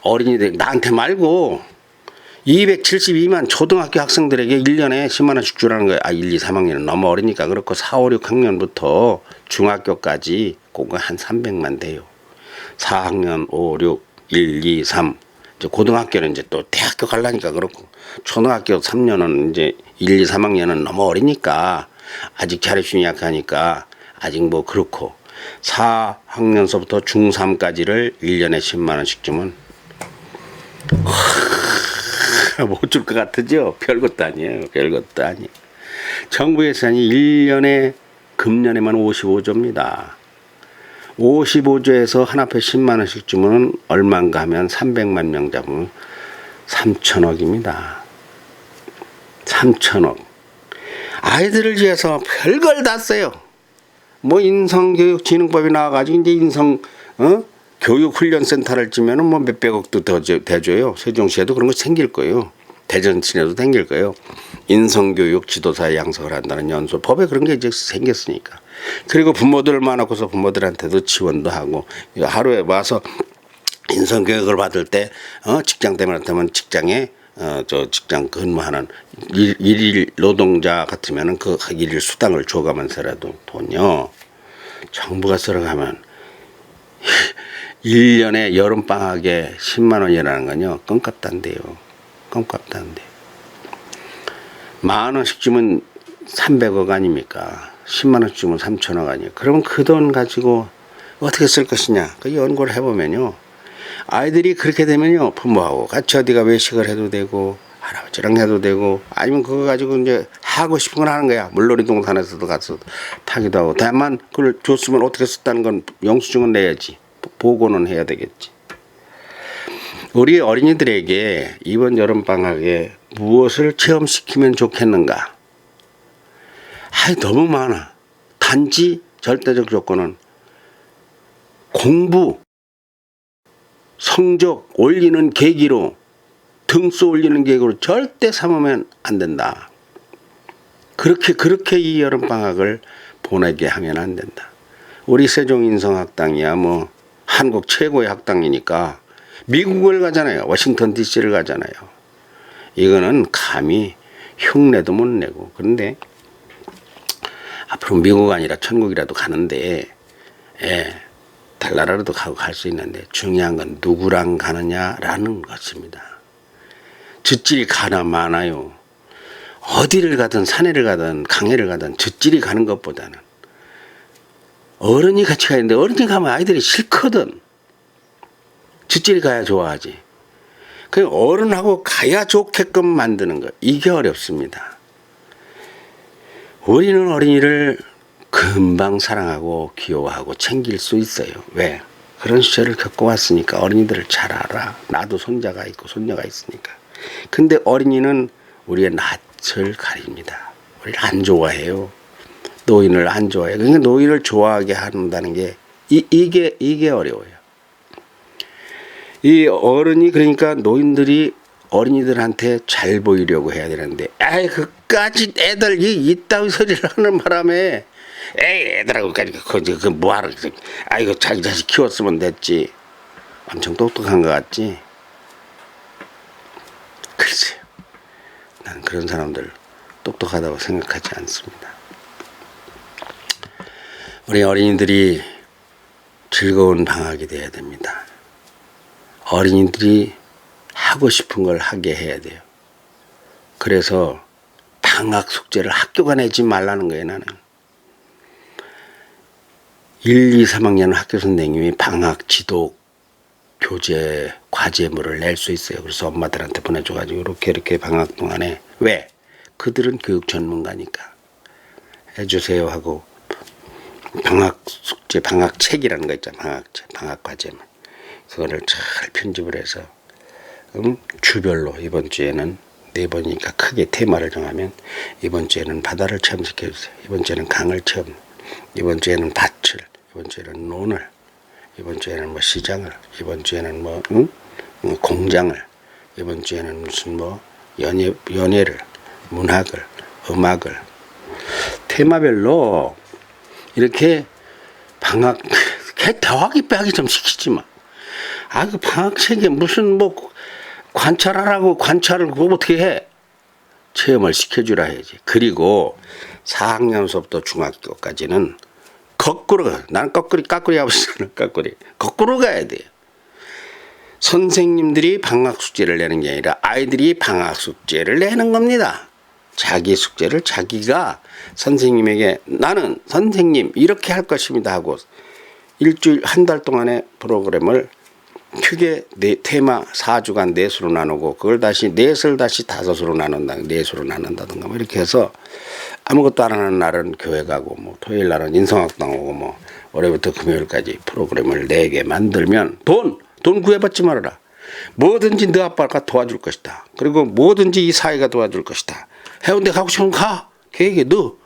어린이들 나한테 말고 272만 초등학교 학생들에게 1년에 10만 원씩 주라는 거예요. 1, 2, 3학년은 너무 어리니까 그렇고 4, 5, 6학년부터 중학교까지 그거 한 300만 돼요. 4학년 5, 6, 1, 2, 3 이제 고등학교는 이제 또 대학교 가려니까 그렇고 초등학교 3년은 이제 1, 2, 3학년은 너무 어리니까 아직 자립심이 약하니까 아직 뭐 그렇고 4학년서부터 중3까지를 1년에 10만 원씩 주면 못 줄 것 같으죠? 별것도 아니에요. 별것도 아니에요. 정부 예산이 1년에 금년에만 55조입니다. 55조에서 한 앞에 10만 원씩 주면 얼마인가 하면 300만 명 잡으면 3천억입니다. 3천억. 아이들을 위해서 별걸 다 써요. 뭐 인성교육진흥법이 나와가지고 이제 교육훈련센터를 찌면은 뭐 몇백억도 더 대줘요. 세종시에도 그런 거 생길 거예요. 대전시내도 생길 거예요. 인성교육 지도사의 양성을 한다는 연수. 법에 그런 게 이제 생겼으니까. 그리고 부모들 많아서 부모들한테도 지원도 하고 하루에 와서 인성교육을 받을 때 직장 때문에 직장에 직장 근무하는 일일 노동자 같으면은 그 일일 수당을 줘가면서라도 돈요. 정부가 쓸어가면 1년에 여름방학에 10만 원이라는 건요. 껌값단데요. 껌값단데. 만 원씩 주면 300억 아닙니까? 10만 원씩 주면 3천억 아니에요. 그러면 그 돈 가지고 어떻게 쓸 것이냐. 그 연구를 해보면요. 아이들이 그렇게 되면요. 부모하고 같이 어디가 외식을 해도 되고 할아버지랑 해도 되고 아니면 그거 가지고 이제 하고 싶은 건 하는 거야. 물놀이 동산에서도 가서 타기도 하고. 다만 그걸 줬으면 어떻게 썼다는 건 영수증은 내야지. 보고는 해야 되겠지. 우리 어린이들에게 이번 여름방학에 무엇을 체험시키면 좋겠는가? 너무 많아. 단지 절대적 조건은 공부, 성적 올리는 계기로 등수 올리는 계기로 절대 삼으면 안 된다. 그렇게 이 여름방학을 보내게 하면 안 된다. 우리 세종인성학당이야 뭐 한국 최고의 학당이니까 미국을 가잖아요. 워싱턴 DC를 가잖아요. 이거는 감히 흉내도 못 내고. 그런데 앞으로 미국 아니라 천국이라도 가는데 달나라라도 가고 갈 수 있는데 중요한 건 누구랑 가느냐라는 것입니다. 젖질이 가나 많아요. 어디를 가든 산에를 가든 강해를 가든 젖질이 가는 것보다는 어른이 같이 가야 되는데 어른이 가면 아이들이 싫거든. 젖질이 가야 좋아하지. 그 어른하고 가야 좋게끔 만드는 거 이게 어렵습니다. 우리는 어린이를 금방 사랑하고 귀여워하고 챙길 수 있어요. 왜? 그런 시절을 겪어왔으니까 어린이들을 잘 알아. 나도 손자가 있고 손녀가 있으니까. 근데 어린이는 우리의 낯을 가립니다. 우리를 안 좋아해요. 노인을 안 좋아해요. 그러니까 노인을 좋아하게 한다는 게 이게 어려워요. 이 어른이 그러니까 노인들이 어린이들한테 잘 보이려고 해야 되는데 그까지 애들 이따위 소리를 하는 바람에 애들하고까지 그 뭐하러 아이고 자기 자식 키웠으면 됐지. 엄청 똑똑한 것 같지. 글쎄요. 난 그런 사람들 똑똑하다고 생각하지 않습니다. 우리 어린이들이 즐거운 방학이 돼야 됩니다. 어린이들이 하고 싶은 걸 하게 해야 돼요. 그래서 방학 숙제를 학교가 내지 말라는 거예요. 나는 1, 2, 3학년 학교 선생님이 방학 지도 교재 과제물을 낼 수 있어요. 그래서 엄마들한테 보내줘가지고 이렇게 방학 동안에 왜? 그들은 교육 전문가니까 해주세요 하고 방학 숙제 방학 책이라는 거 있잖아. 방학책 방학 과제물 그거를 잘 편집을 해서 주별로 이번 주에는 4번이니까 크게 테마를 정하면 이번 주에는 바다를 체험시켜주세요. 이번 주에는 강을 체험, 이번 주에는 밭을, 이번 주에는 논을, 이번 주에는 뭐 시장을, 이번 주에는 뭐 공장을, 이번 주에는 무슨 뭐 연예를, 문학을, 음악을 테마별로 이렇게 방학 대화기 빼기 좀 시키지 마. 그 방학책에 무슨 뭐 관찰하라고 관찰을 그거 어떻게 해? 체험을 시켜주라 해야지. 그리고 4학년 수업부터 중학교까지는 거꾸로 가. 나는 까꾸리 하고 있어요. 거꾸로 가야 돼요. 선생님들이 방학 숙제를 내는 게 아니라 아이들이 방학 숙제를 내는 겁니다. 자기 숙제를 자기가 선생님에게 나는 선생님 이렇게 할 것입니다 하고 일주일 한 달 동안의 프로그램을 크게 테마 4주간 넷으로 나누고 그걸 다시 넷을 다시 5으로 나눈다, 넷으로 나눈다든가 뭐 이렇게 해서 아무것도 안 하는 날은 교회 가고 뭐 토요일 날은 인성학당 오고 뭐 월요일부터 금요일까지 프로그램을 4개 만들면 돈 구해받지 말아라. 뭐든지 너 아빠가 도와줄 것이다. 그리고 뭐든지 이 사회가 도와줄 것이다. 해운대 가고 싶으면 가. 계획에 너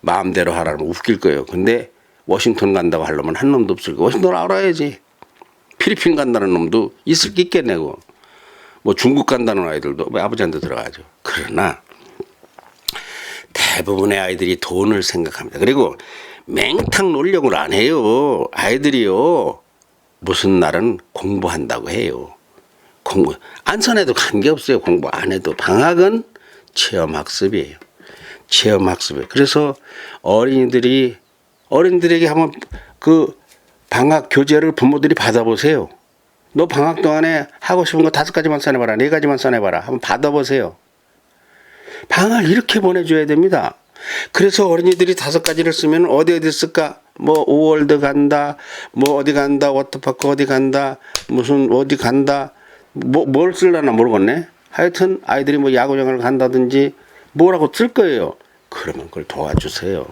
마음대로 하라면 웃길 거예요. 근데 워싱턴 간다고 하려면 한 놈도 없을 거예요. 워싱턴 알아야지. 필리핀 간다는 놈도 있을 게 있겠네고. 뭐 중국 간다는 아이들도 아버지한테 들어가죠. 그러나 대부분의 아이들이 돈을 생각합니다. 그리고 맹탕 논력을 안 해요. 아이들이요. 무슨 날은 공부한다고 해요. 공부 안선해도 관계없어요. 공부 안 해도. 방학은 체험학습이에요. 체험학습이에요. 그래서 어린이들에게 한번 그 방학 교재를 부모들이 받아보세요. 너 방학 동안에 하고 싶은 거 5가지만 써내봐라. 4가지만 써내봐라. 한번 받아보세요. 방학을 이렇게 보내줘야 됩니다. 그래서 어린이들이 5가지를 쓰면 어디 쓸까? 뭐 5월드 간다. 뭐 어디 간다. 워터파크 어디 간다. 무슨 어디 간다. 뭘 쓸려나 모르겠네. 하여튼 아이들이 뭐 야구장을 간다든지 뭐라고 쓸 거예요. 그러면 그걸 도와주세요.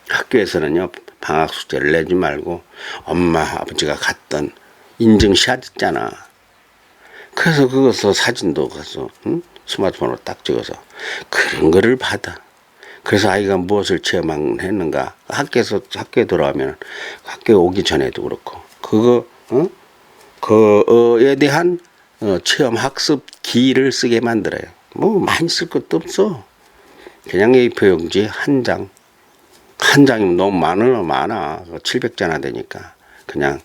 학교에서는요. 방학 숙제를 내지 말고 엄마 아버지가 갔던 인증샷 있잖아. 그래서 그것서 사진도 가서 스마트폰으로 딱 찍어서 그런 거를 받아. 그래서 아이가 무엇을 체험했는가 학교에 돌아오면 학교에 오기 전에도 그렇고 그거에 대한 체험 학습 기를 쓰게 만들어요. 뭐 많이 쓸 것도 없어. 그냥 A4 용지 한 장이면 너무 많아. 700자나 되니까 그냥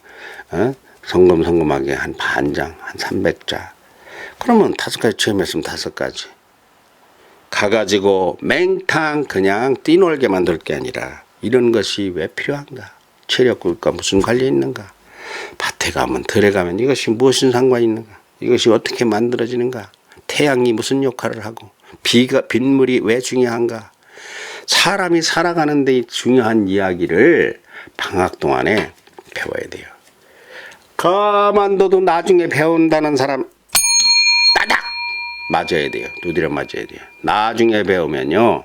성금하게 한 반장, 한 300자. 그러면 5가지 체험했으면 5가지. 가가지고 맹탕 그냥 뛰놀게 만들 게 아니라 이런 것이 왜 필요한가? 체력과 무슨 관련이 있는가? 밭에 가면 들에 가면 이것이 무슨 상관이 있는가? 이것이 어떻게 만들어지는가? 태양이 무슨 역할을 하고 빗물이 왜 중요한가? 사람이 살아가는 데 중요한 이야기를 방학 동안에 배워야 돼요. 가만둬도 나중에 배운다는 사람 따닥 맞아야 돼요. 두드려 맞아야 돼요. 나중에 배우면요.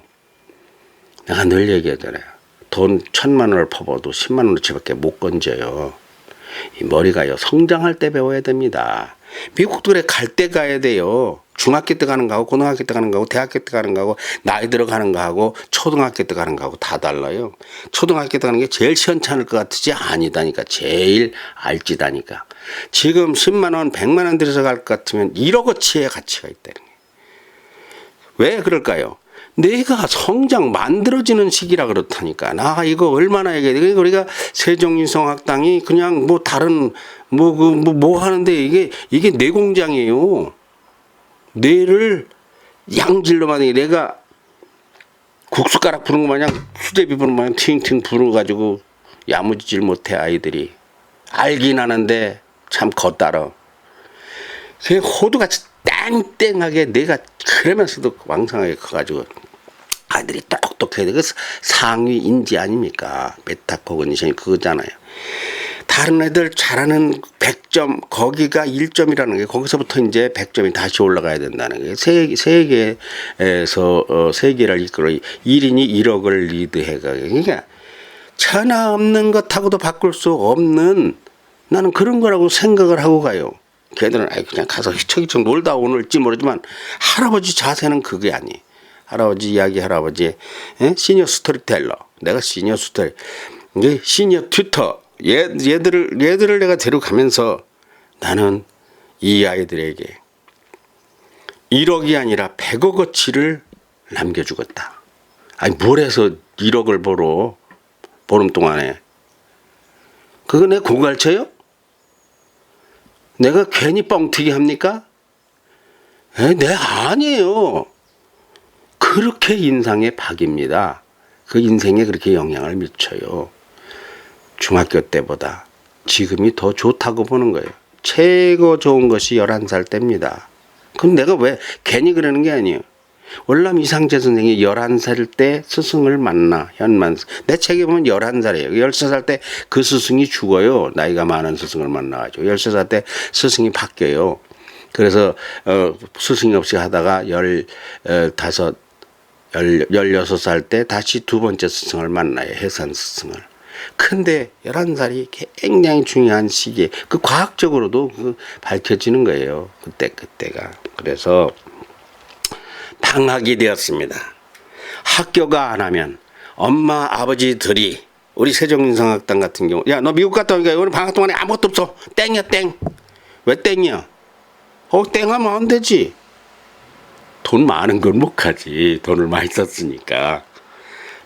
내가 늘 얘기하잖아요. 돈 1000만 원을 퍼봐도 10만 원어치밖에 못 건져요. 이 머리가요. 성장할 때 배워야 됩니다. 미국도 그래 갈 때 가야 돼요. 중학교 때 가는 거하고 고등학교 때 가는 거하고 대학교 때 가는 거하고 나이 들어가는 거하고 초등학교 때 가는 거하고 다 달라요. 초등학교 때 가는 게 제일 시원찮을 것 같으지 아니다니까. 제일 알지다니까. 지금 10만 원 100만 원 들여서 갈 것 같으면 1억어치의 가치가 있다는 거예요. 왜 그럴까요? 내가 성장 만들어지는 시기라 그렇다니까. 나 이거 얼마나 얘기해. 우리가 세종인성학당이 그냥 뭐 다른 뭐 하는데 이게 내 공장이에요. 뇌를 양질로 만약에 내가 국수가락 부는 거 마냥 수제비 부는 거 마냥 팅팅 불어가지고 야무지질 못해 아이들이. 알긴 하는데 참 겉따라. 그냥 호두같이 땡땡하게 내가 그러면서도 왕성하게 커가지고 아이들이 똑똑해야 돼. 그 상위 인지 아닙니까? 메타코그니션이 그거잖아요. 다른 애들 잘하는 100점 거기가 1점이라는 게 거기서부터 이제 100점이 다시 올라가야 된다는 게 세계에서 세계를 이끌어 1인이 1억을 리드해가. 그러니까 천하 없는 것하고도 바꿀 수 없는 나는 그런 거라고 생각을 하고 가요. 걔들은 그냥 가서 휘청휘청 놀다 오늘지 모르지만 할아버지 자세는 그게 아니. 할아버지 이야기 할아버지 시니어 스토리텔러. 내가 시니어 스토리 이제 시니어 튜터 얘들을 내가 데려가면서 나는 이 아이들에게 1억이 아니라 100억어치를 남겨주겠다. 아니 뭘 해서 1억을 벌어 보름 동안에. 그거 내 고갈쳐요? 내가 괜히 뻥튀기 합니까? 네 아니에요. 그렇게 인상의 박입니다. 그 인생에 그렇게 영향을 미쳐요. 중학교 때보다 지금이 더 좋다고 보는 거예요. 최고 좋은 것이 11살 때입니다. 그럼 내가 왜 괜히 그러는 게 아니에요. 월남 이상재 선생이 11살 때 스승을 만나 현만. 내 책에 보면 11살이에요. 13살 때 그 스승이 죽어요. 나이가 많은 스승을 만나가지고 13살 때 스승이 바뀌어요. 그래서 스승이 없이 하다가 16살 때 다시 두 번째 스승을 만나요. 해산 스승을. 근데 11살이 굉장히 중요한 시기에 그 과학적으로도 밝혀지는 거예요. 그때가. 그래서 방학이 되었습니다. 학교가 안 하면 엄마 아버지들이 우리 세종인성학당 같은 경우 야 너 미국 갔다 오니까 오늘 방학 동안에 아무것도 없어. 땡이야 땡. 왜 땡이야? 땡하면 안 되지. 돈 많은 건 못 가지. 돈을 많이 썼으니까.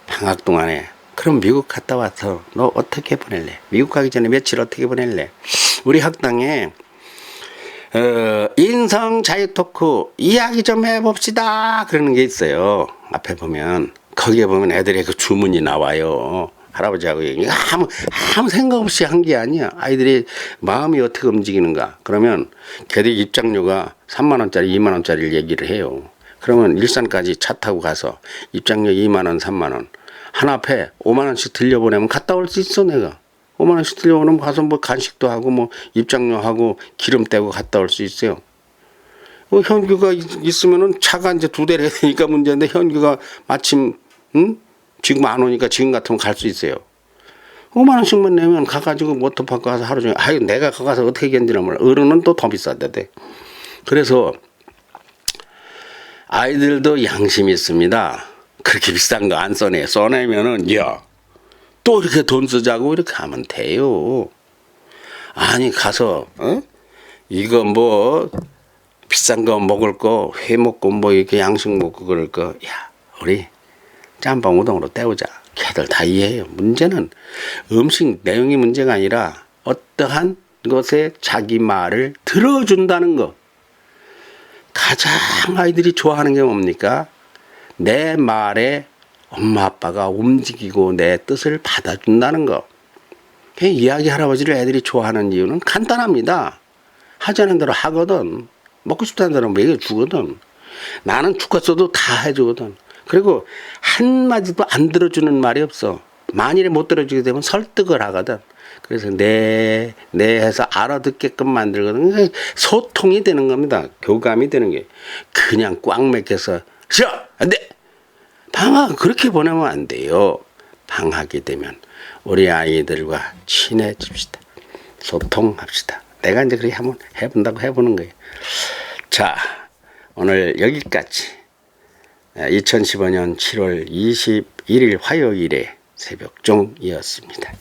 방학 동안에 그럼 미국 갔다 와서 너 어떻게 보낼래? 미국 가기 전에 며칠 어떻게 보낼래? 우리 학당에 인성 자유 토크 이야기 좀 해봅시다 그러는 게 있어요. 앞에 보면 거기에 보면 애들의 그 주문이 나와요. 할아버지하고 얘기 아무 생각 없이 한 게 아니야. 아이들이 마음이 어떻게 움직이는가. 그러면 걔들 입장료가 3만 원짜리 2만 원짜리를 얘기를 해요. 그러면 일산까지 차 타고 가서 입장료 2만 원 3만 원 한 앞에 5만 원씩 들려보내면 갔다 올 수 있어. 내가 5만 원씩 들려보내면 가서 뭐 간식도 하고 뭐 입장료 하고 기름 떼고 갔다 올 수 있어요. 현규가 있으면은 차가 이제 2대를 해야 되니까 문제인데 현규가 마침 지금 안 오니까 지금 같으면 갈 수 있어요. 5만 원씩만 내면 가가지고 워터파크 가서 하루 종일 내가 가서 어떻게 견디나 몰라. 어른은 또 더 비싸대. 그래서 아이들도 양심이 있습니다. 그렇게 비싼 거 안 써내면은 또 이렇게 돈 쓰자고 이렇게 하면 돼요. 아니 가서 이거 뭐 비싼 거 먹을 거 회 먹고 뭐 이렇게 양식 먹고 그럴 거 우리 짬뽕 우동으로 때우자. 걔들 다 이해해요. 문제는 음식 내용이 문제가 아니라 어떠한 것에 자기 말을 들어준다는 거. 가장 아이들이 좋아하는 게 뭡니까? 내 말에 엄마 아빠가 움직이고 내 뜻을 받아준다는 거. 이야기 할아버지를 애들이 좋아하는 이유는 간단합니다. 하자는 대로 하거든. 먹고 싶다는 대로 먹여주거든. 나는 죽었어도 다 해주거든. 그리고 한마디도 안 들어주는 말이 없어. 만일에 못 들어주게 되면 설득을 하거든. 그래서 네 해서 알아듣게끔 만들거든. 소통이 되는 겁니다. 교감이 되는 게. 그냥 꽉 맥혀서 싫어! 안 돼! 방학 그렇게 보내면 안 돼요. 방학이 되면 우리 아이들과 친해집시다. 소통합시다. 내가 이제 그렇게 한번 해본다고 해보는 거예요. 자, 오늘 여기까지 2015년 7월 21일 화요일에 새벽종이었습니다.